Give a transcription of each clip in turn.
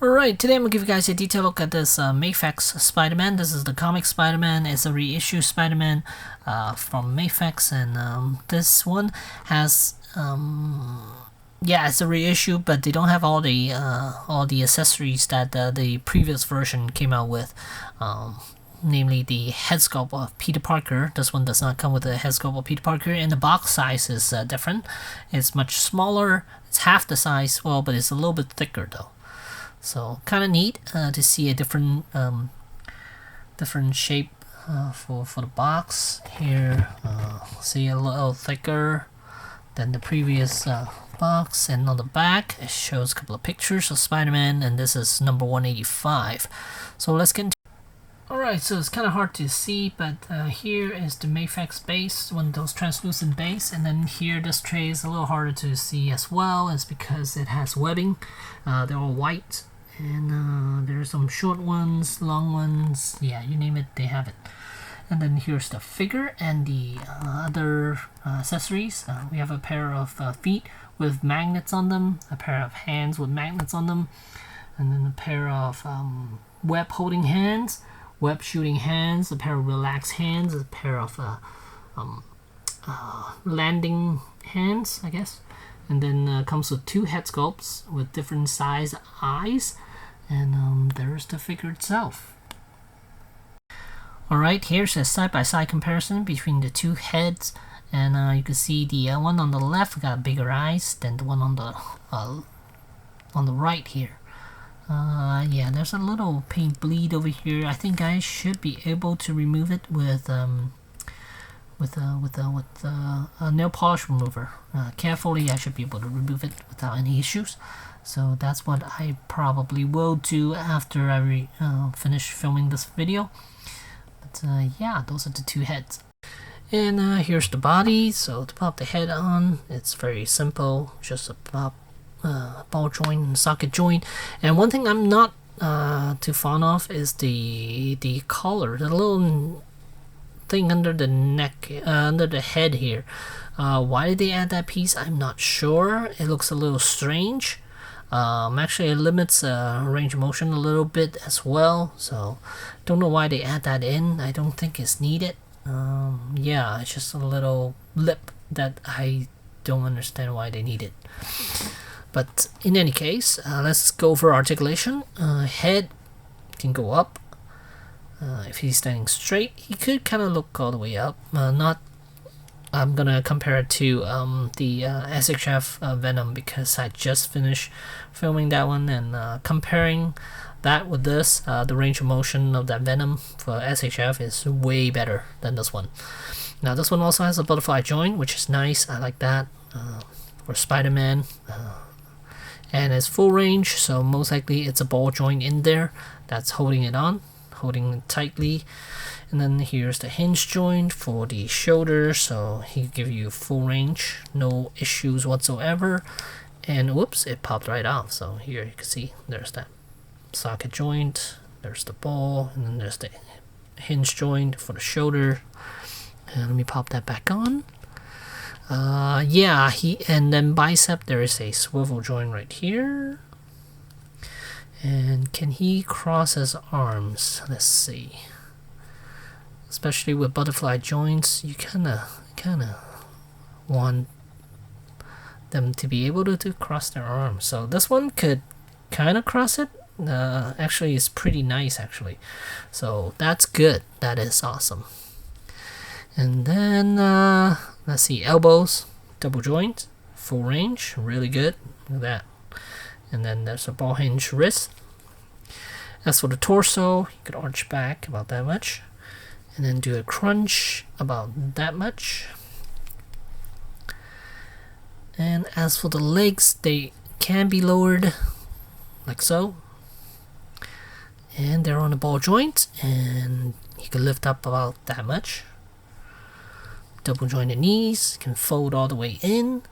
Alright, today I'm going to give you guys a detailed look at this Mafex Spider-Man. This is the comic Spider-Man. It's a reissue Spider-Man from Mafex, and this one has, yeah, it's a reissue, but they don't have all the accessories that the previous version came out with. Namely the head sculpt of Peter Parker. This one does not come with a head sculpt of Peter Parker, and the box size is different. It's much smaller. It's half the size, well, but it's a little bit thicker though. So kind of neat to see a different shape for the box here. See a little thicker than the previous box, and on the back it shows a couple of pictures of Spider-Man, and this is number 185. So let's get into. Alright, so it's kind of hard to see, but here is the Mafex base, one of those translucent base, and then here this tray is a little harder to see as well. It's because it has webbing. They're all white, and there's some short ones, long ones, yeah, you name it, they have it. And then here's the figure and the other accessories. We have a pair of feet with magnets on them, a pair of hands with magnets on them, and then a pair of web holding hands, web shooting hands, a pair of relaxed hands, a pair of landing hands, I guess. And then comes with two head sculpts with different size eyes, and there's the figure itself. Alright, here's a side-by-side comparison between the two heads, and you can see the one on the left got bigger eyes than the one on the right here. Yeah, there's a little paint bleed over here. I think I should be able to remove it with a nail polish remover. Carefully, I should be able to remove it without any issues. So that's what I probably will do after I finish filming this video. But yeah, those are the two heads. And here's the body. So to pop the head on, it's very simple. Just a pop. Ball joint and socket joint. And one thing I'm not too fond of is the collar, the little thing under the neck, under the head here. Why did they add that piece? I'm not sure. It looks a little strange. Actually, it limits range of motion a little bit as well, so don't know why they add that in. I don't think it's needed. Yeah, it's just a little lip that I don't understand why they need it. But in any case, let's go over articulation. Head can go up. If he's standing straight, he could kind of look all the way up. I'm gonna compare it to the SHF Venom, because I just finished filming that one, and comparing that with this, the range of motion of that Venom for SHF is way better than this one. Now this one also has a butterfly joint, which is nice. I like that for Spider-Man. And it's full range, so most likely it's a ball joint in there that's holding it on, holding it tightly. And then here's the hinge joint for the shoulder, so he give you full range, no issues whatsoever. And whoops, it popped right off. So here you can see there's that socket joint, there's the ball, and then there's the hinge joint for the shoulder. And let me pop that back on. Yeah, and then bicep, there is a swivel joint right here. And can he cross his arms? Let's see. Especially with butterfly joints, you kinda want them to be able to cross their arms. So this one could kinda cross it. Actually, it's pretty nice actually. So that's good. That is awesome. And then let's see, elbows, double joint, full range, really good. Look at that. And then there's a ball hinge wrist. As for the torso, you could arch back about that much, and then do a crunch about that much. And as for the legs, they can be lowered like so, and they're on the ball joint, and you can lift up about that much. Double jointed knees can fold all the way in,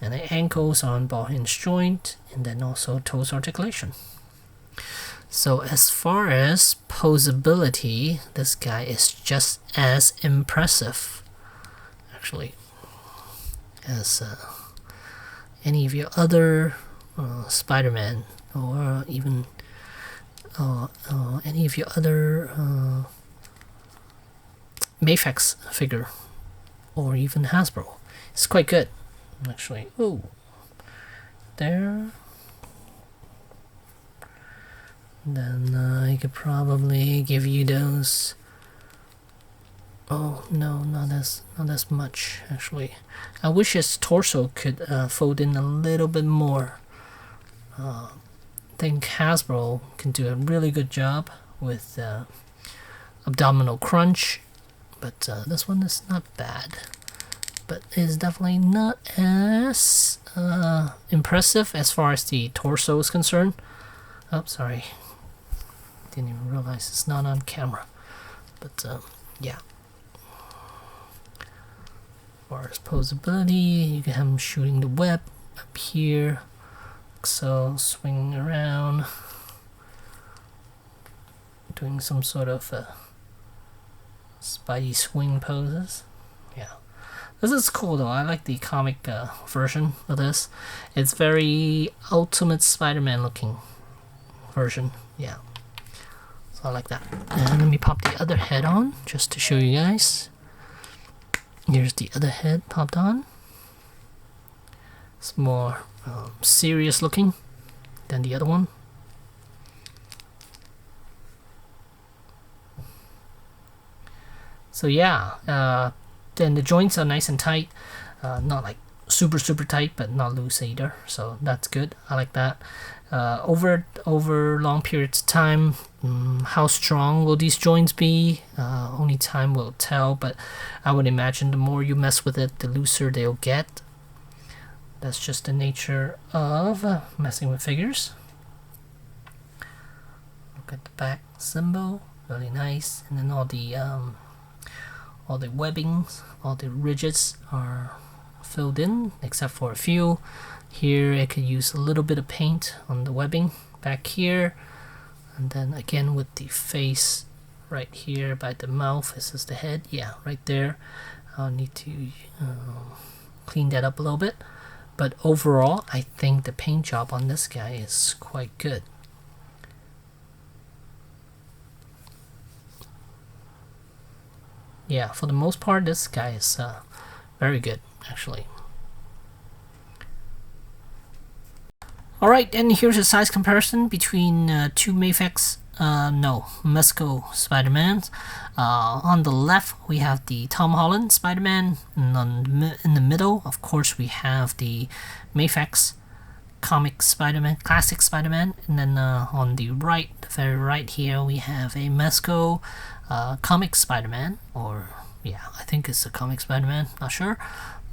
and the ankles on ball hinge joint, and then also toes articulation. So as far as posability, this guy is just as impressive actually as any of your other Spider-Man, or even any of your other Mafex figure, or even Hasbro. It's quite good, actually. Oh, there. Then I could probably give you those. Oh no, not as much actually. I wish his torso could fold in a little bit more. I think Hasbro can do a really good job with abdominal crunch, but this one is not bad. But it's definitely not as impressive as far as the torso is concerned. Oh, sorry. Didn't even realize it's not on camera. But yeah. As far as posability, you can have him shooting the web up here. So swinging around, doing some sort of Spidey swing poses. Yeah, this is cool though. I like the comic version of this. It's very Ultimate Spider-Man looking version. Yeah, so I like that. And let me pop the other head on just to show you guys. Here's the other head popped on. It's more serious looking than the other one. So yeah, then the joints are nice and tight, not like super tight, but not loose either. So that's good. I like that. Over long periods of time, how strong will these joints be? Only time will tell. But I would imagine the more you mess with it, the looser they'll get. That's just the nature of messing with figures. Look at the back symbol, really nice, and then all the webbings, all the ridges are filled in, except for a few. Here I could use a little bit of paint on the webbing back here, and then again with the face right here by the mouth. This is the head, yeah, right there. I'll need to clean that up a little bit. But overall, I think the paint job on this guy is quite good. Yeah, for the most part, this guy is very good, actually. Alright, and here's a size comparison between two Mafex, Mezco Spider-Mans. On the left, we have the Tom Holland Spider-Man, and in the middle, of course, we have the Mafex comic Spider-Man, classic Spider-Man, and then on the right, the very right here, we have a Mezco comic Spider-Man, or yeah, I think it's a comic Spider-Man, not sure,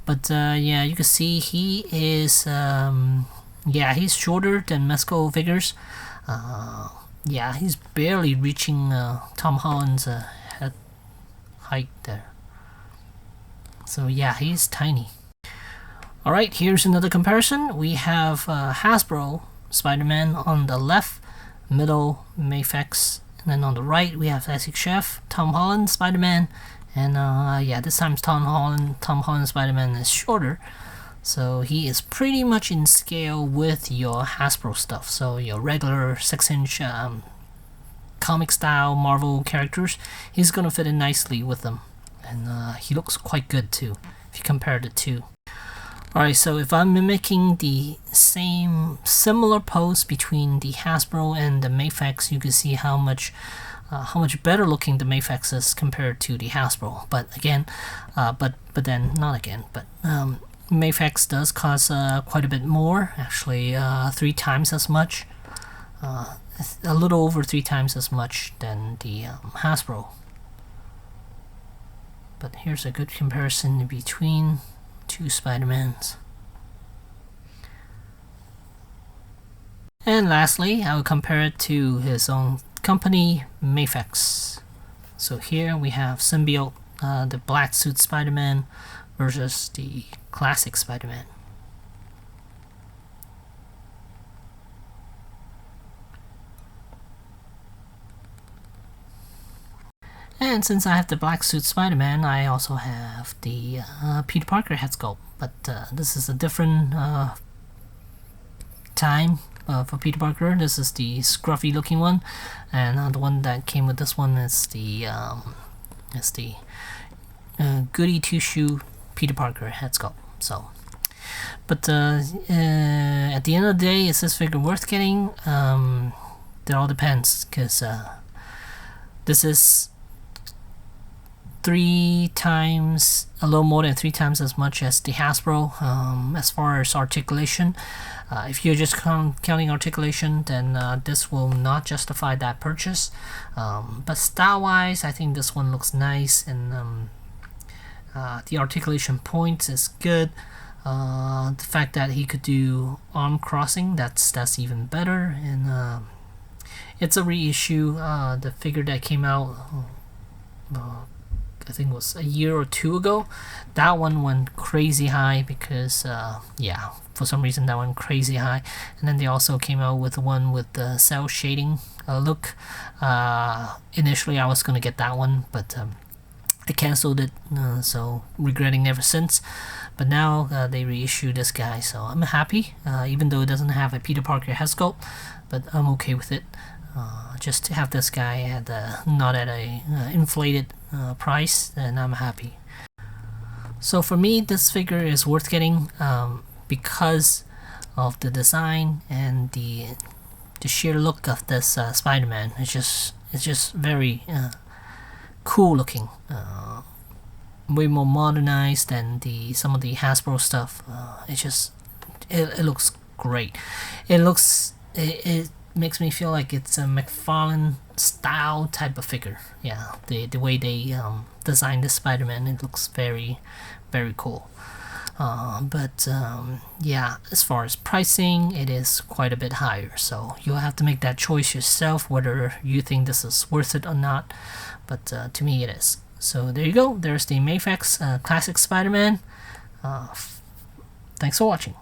but yeah, you can see he is yeah, he's shorter than Mezco figures. Yeah, he's barely reaching Tom Holland's head height there. So yeah, he's tiny. Alright, here's another comparison. We have Hasbro Spider-Man on the left, middle Mafex, and then on the right we have Classic Chef, Tom Holland Spider-Man, and yeah, this time Tom Holland Spider-Man is shorter. So he is pretty much in scale with your Hasbro stuff. So your regular 6-inch comic style Marvel characters, he's gonna fit in nicely with them. And he looks quite good too, if you compare the two. Alright, so if I'm mimicking the similar pose between the Hasbro and the Mafex, you can see how much better looking the Mafex is compared to the Hasbro. But again, Mafex does cost quite a bit more, actually 3 times as much, a little over 3 times as much than the Hasbro. But here's a good comparison between two Spider-Mans. And lastly, I will compare it to his own company, Mafex. So here we have Symbiote, the black suit Spider-Man, versus the classic Spider-Man. And since I have the black suit Spider-Man, I also have the Peter Parker head sculpt. But this is a different time for Peter Parker. This is the scruffy looking one, and the one that came with this one is the goody two-shoe Peter Parker head sculpt. So, but at the end of the day, is this figure worth getting? It all depends, because this is a little more than 3 times as much as the Hasbro. As far as articulation, if you're just counting articulation, then this will not justify that purchase. But style-wise, I think this one looks nice, and the articulation points is good. The fact that he could do arm crossing, that's even better. And it's a reissue. The figure that came out, I think it was a year or 2 ago, that one went crazy high because yeah, for some reason that went crazy high. And then they also came out with one with the cell shading look. Initially I was gonna get that one, but I cancelled it, so regretting ever since. But now they reissued this guy, so I'm happy, even though it doesn't have a Peter Parker head sculpt, but I'm okay with it. Just to have this guy at not at a inflated price, and I'm happy. So for me, this figure is worth getting because of the design and the sheer look of this Spider-Man. It's just very cool looking, way more modernized than some of the Hasbro stuff. It looks great. It makes me feel like it's a McFarlane style type of figure. Yeah, the way they designed this Spider-Man, it looks very, very cool. But yeah, as far as pricing, it is quite a bit higher, so you'll have to make that choice yourself whether you think this is worth it or not. But to me, it is. So there you go. There's the Mafex Classic Spider-Man. Thanks for watching.